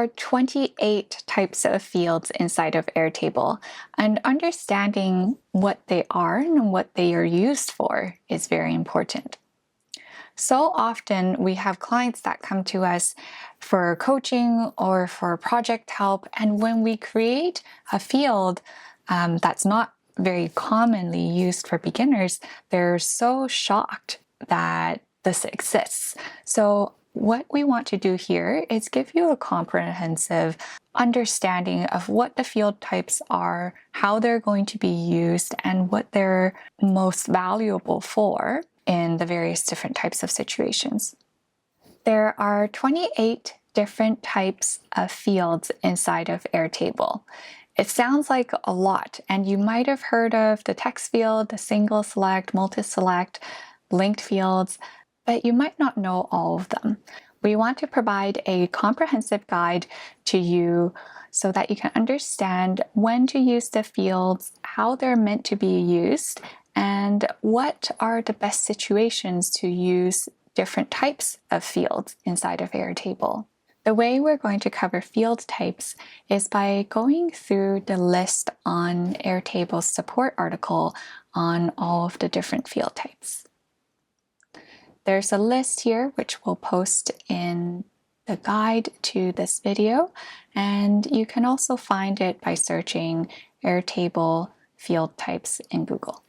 are 28 types of fields inside of Airtable, and understanding what they are and what they are used for is very important. So often we have clients that come to us for coaching or for project help, and when we create a field that's not very commonly used for beginners, they're so shocked that this exists. So what we want to do here is give you a comprehensive understanding of what the field types are, how they're going to be used, and what they're most valuable for in the various different types of situations. There are 28 different types of fields inside of Airtable. It sounds like a lot, and you might have heard of the text field, the single select, multi-select, linked fields, but you might not know all of them. We want to provide a comprehensive guide to you so that you can understand when to use the fields, how they're meant to be used, and what are the best situations to use different types of fields inside of Airtable. The way we're going to cover field types is by going through the list on Airtable's support article on all of the different field types. There's a list here which we'll post in the guide to this video, and you can also find it by searching Airtable Field Types in Google.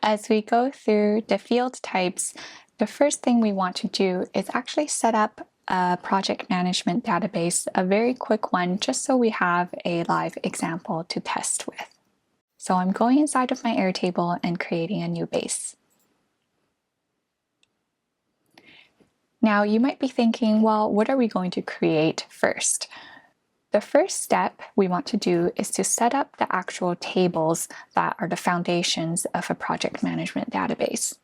As we go through the field types, the first thing we want to do is actually set up a project management database, a very quick one, just so we have a live example to test with. So I'm going inside of my Airtable and creating a new base. Now you might be thinking, well, what are we going to create first? The first step we want to do is to set up the actual tables that are the foundations of a project management database.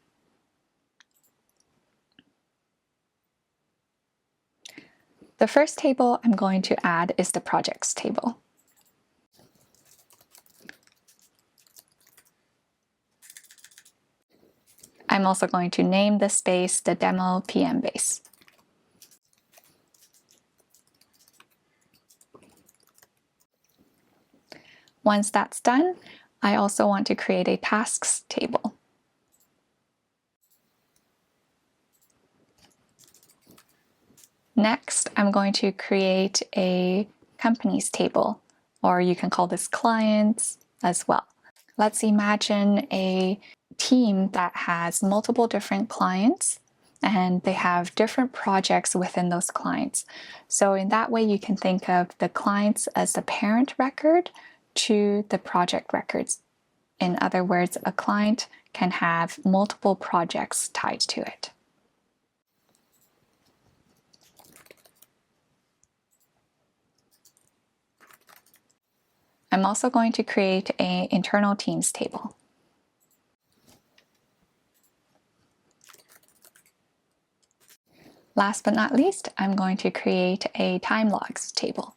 The first table I'm going to add is the projects table. I'm also going to name this base the Demo PM base. Once that's done, I also want to create a tasks table. Next, I'm going to create a companies table, or you can call this clients as well. Let's imagine a team that has multiple different clients and they have different projects within those clients. So in that way, you can think of the clients as the parent record to the project records. In other words, a client can have multiple projects tied to it. I'm also going to create an internal teams table. Last but not least, I'm going to create a time logs table.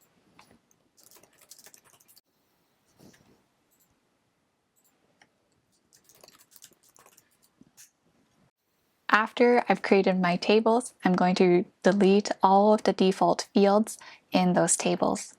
After I've created my tables, I'm going to delete all of the default fields in those tables.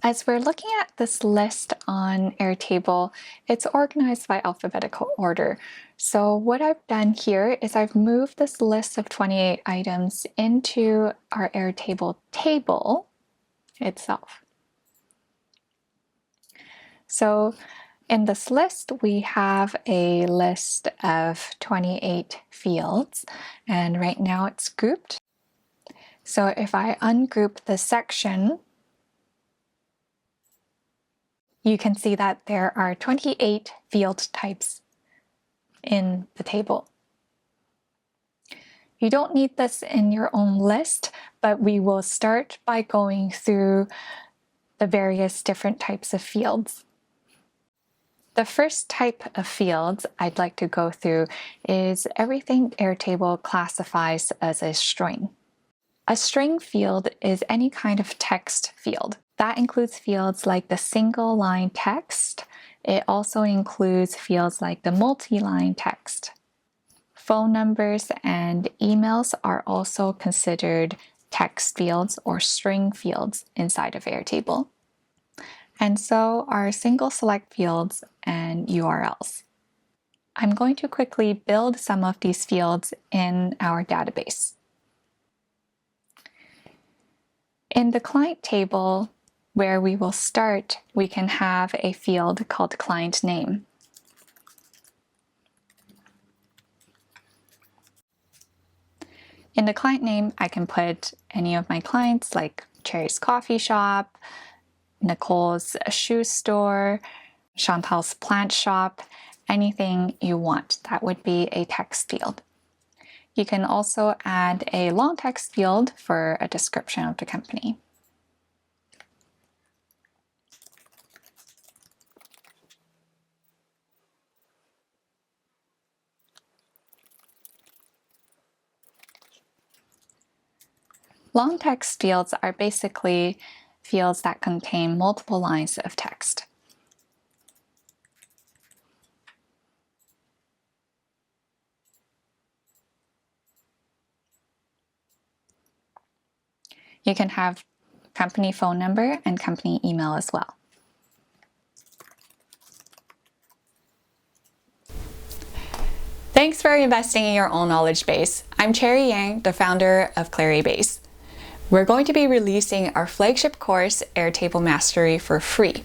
As we're looking at this list on Airtable, it's organized by alphabetical order. So what I've done here is I've moved this list of 28 items into our Airtable table itself. So in this list, we have a list of 28 fields, and right now it's grouped. So if I ungroup this section, you can see that there are 28 field types in the table. You don't need this in your own list, but we will start by going through the various different types of fields. The first type of fields I'd like to go through is everything Airtable classifies as a string. A string field is any kind of text field. That includes fields like the single line text. It also includes fields like the multi-line text. Phone numbers and emails are also considered text fields or string fields inside of Airtable. And so are single select fields and URLs. I'm going to quickly build some of these fields in our database. In the client table, where we will start, we can have a field called client name. In the client name, I can put any of my clients like Cherry's Coffee Shop, Nicole's Shoe Store, Chantal's Plant Shop, anything you want. That would be a text field. You can also add a long text field for a description of the company. Long text fields are basically fields that contain multiple lines of text. You can have company phone number and company email as well. Thanks for investing in your own knowledge base. I'm Cherry Yang, the founder of Claribase. We're going to be releasing our flagship course, Airtable Mastery, for free.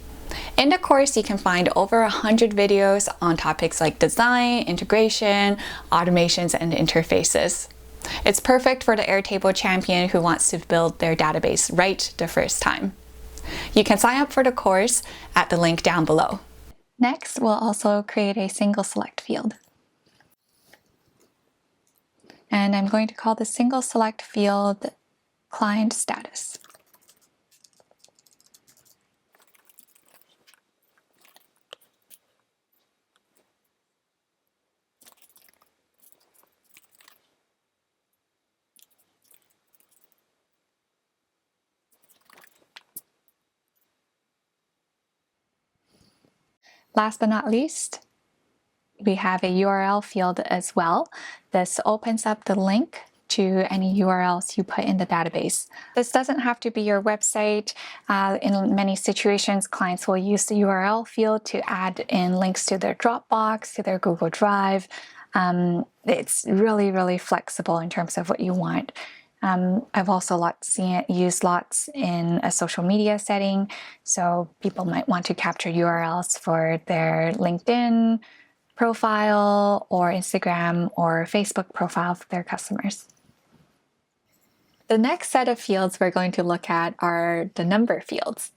In the course, you can find over 100 videos on topics like design, integration, automations, and interfaces. It's perfect for the Airtable champion who wants to build their database right the first time. You can sign up for the course at the link down below. Next, we'll also create a single select field. And I'm going to call the single select field client status. Last but not least, we have a URL field as well. This opens up the link to any URLs you put in the database. This doesn't have to be your website. In many situations, clients will use the URL field to add in links to their Dropbox, to their Google Drive. It's really, really flexible in terms of what you want. I've also seen it used lots in a social media setting. So people might want to capture URLs for their LinkedIn profile or Instagram or Facebook profile for their customers. The next set of fields we're going to look at are the number fields.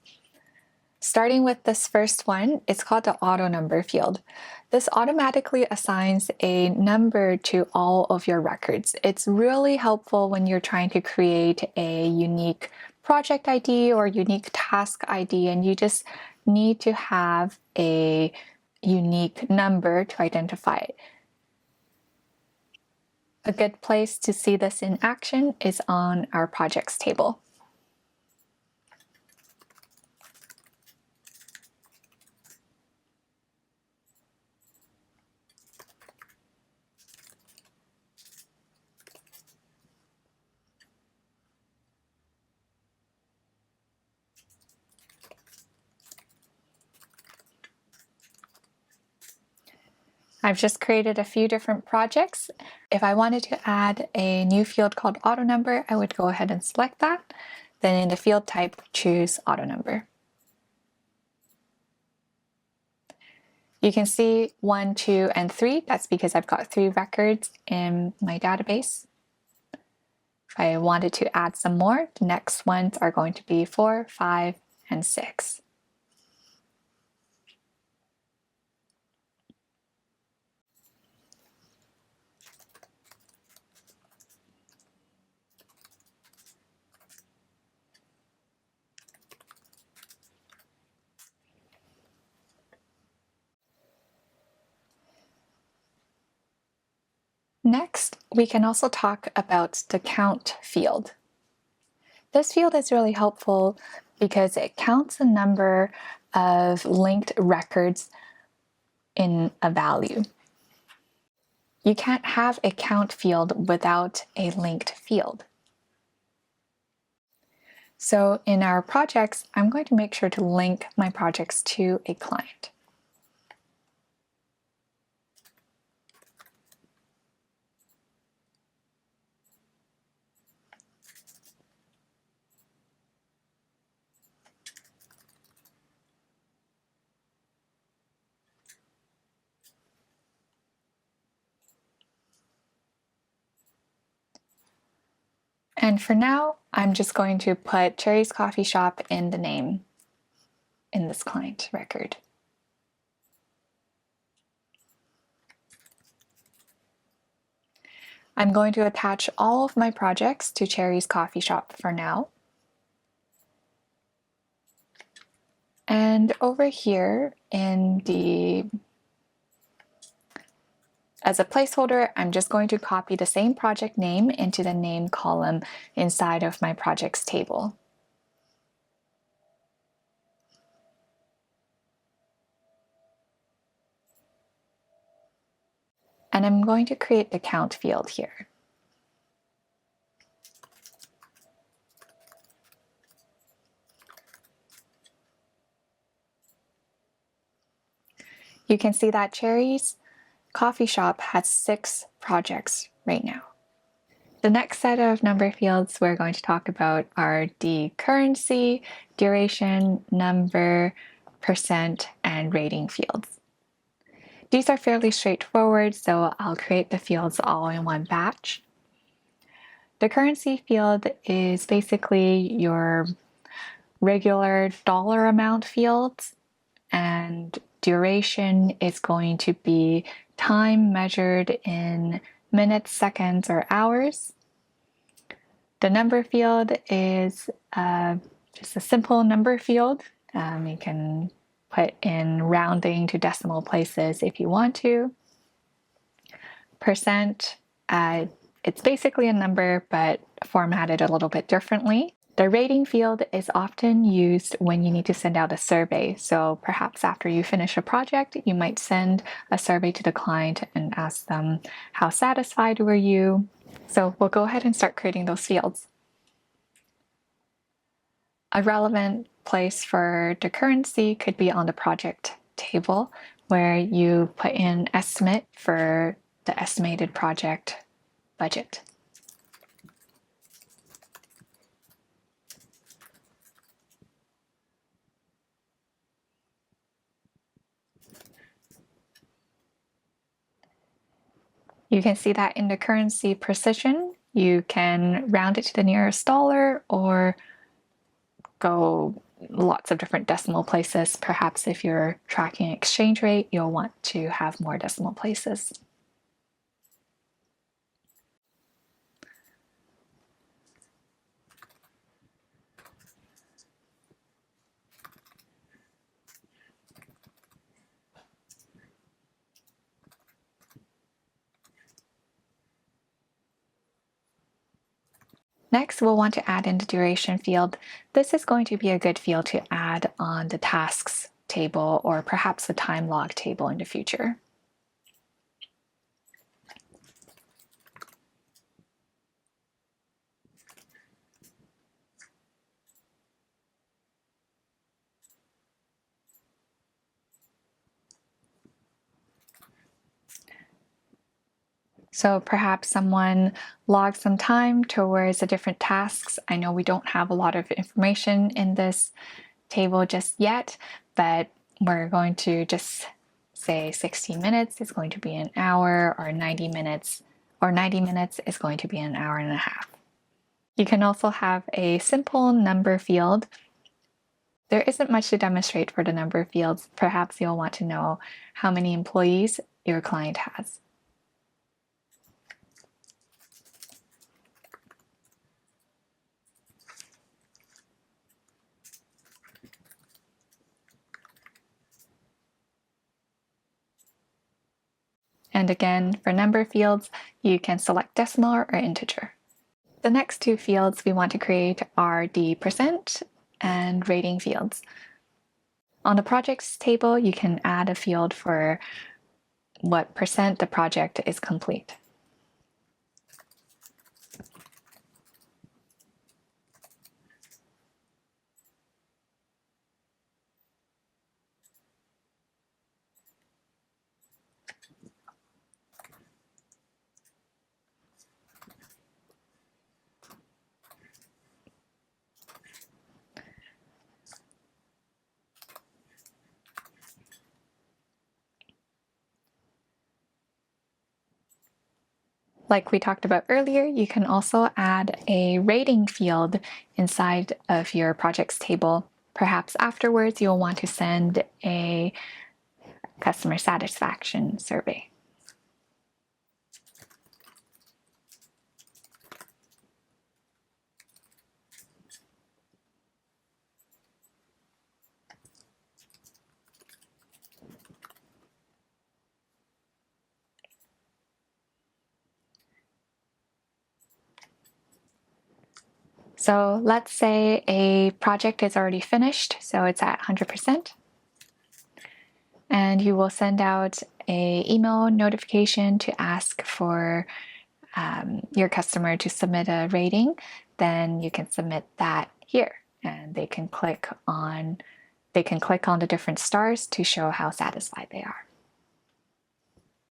Starting with this first one, it's called the auto number field. This automatically assigns a number to all of your records. It's really helpful when you're trying to create a unique project ID or unique task ID, and you just need to have a unique number to identify it. A good place to see this in action is on our projects table. I've just created a few different projects. If I wanted to add a new field called auto number, I would go ahead and select that. Then in the field type, choose auto number. You can see 1, 2, and 3. That's because I've got 3 records in my database. If I wanted to add some more, the next ones are going to be 4, 5, and 6. Next, we can also talk about the count field. This field is really helpful because it counts the number of linked records in a value. You can't have a count field without a linked field. So in our projects, I'm going to make sure to link my projects to a client. And for now, I'm just going to put Cherry's Coffee Shop in the name in this client record. I'm going to attach all of my projects to Cherry's Coffee Shop for now. And over here as a placeholder, I'm just going to copy the same project name into the name column inside of my projects table. And I'm going to create the count field here. You can see that Cherry's Coffee Shop has 6 projects right now. The next set of number fields we're going to talk about are the currency, duration, number, percent, and rating fields. These are fairly straightforward, so I'll create the fields all in one batch. The currency field is basically your regular dollar amount fields, and duration is going to be time measured in minutes, seconds, or hours. The number field is just a simple number field. You can put in rounding to decimal places if you want to. Percent, it's basically a number but formatted a little bit differently. The rating field is often used when you need to send out a survey. So perhaps after you finish a project, you might send a survey to the client and ask them, how satisfied were you? So we'll go ahead and start creating those fields. A relevant place for the currency could be on the project table, where you put in estimate for the estimated project budget. You can see that in the currency precision, you can round it to the nearest dollar or go lots of different decimal places. Perhaps if you're tracking exchange rate, you'll want to have more decimal places. Next, we'll want to add in the duration field. This is going to be a good field to add on the tasks table or perhaps the time log table in the future. So perhaps someone logs some time towards the different tasks. I know we don't have a lot of information in this table just yet, but we're going to just say 60 minutes is going to be an hour, or 90 minutes is going to be an hour and a half. You can also have a simple number field. There isn't much to demonstrate for the number fields. Perhaps you'll want to know how many employees your client has. And again, for number fields, you can select decimal or integer. The next 2 fields we want to create are the percent and rating fields. On the projects table, you can add a field for what percent the project is complete. like we talked about earlier, you can also add a rating field inside of your projects table. Perhaps afterwards, you'll want to send a customer satisfaction survey. So let's say a project is already finished, so it's at 100%. And you will send out an email notification to ask for your customer to submit a rating. Then you can submit that here, and they can click on the different stars to show how satisfied they are.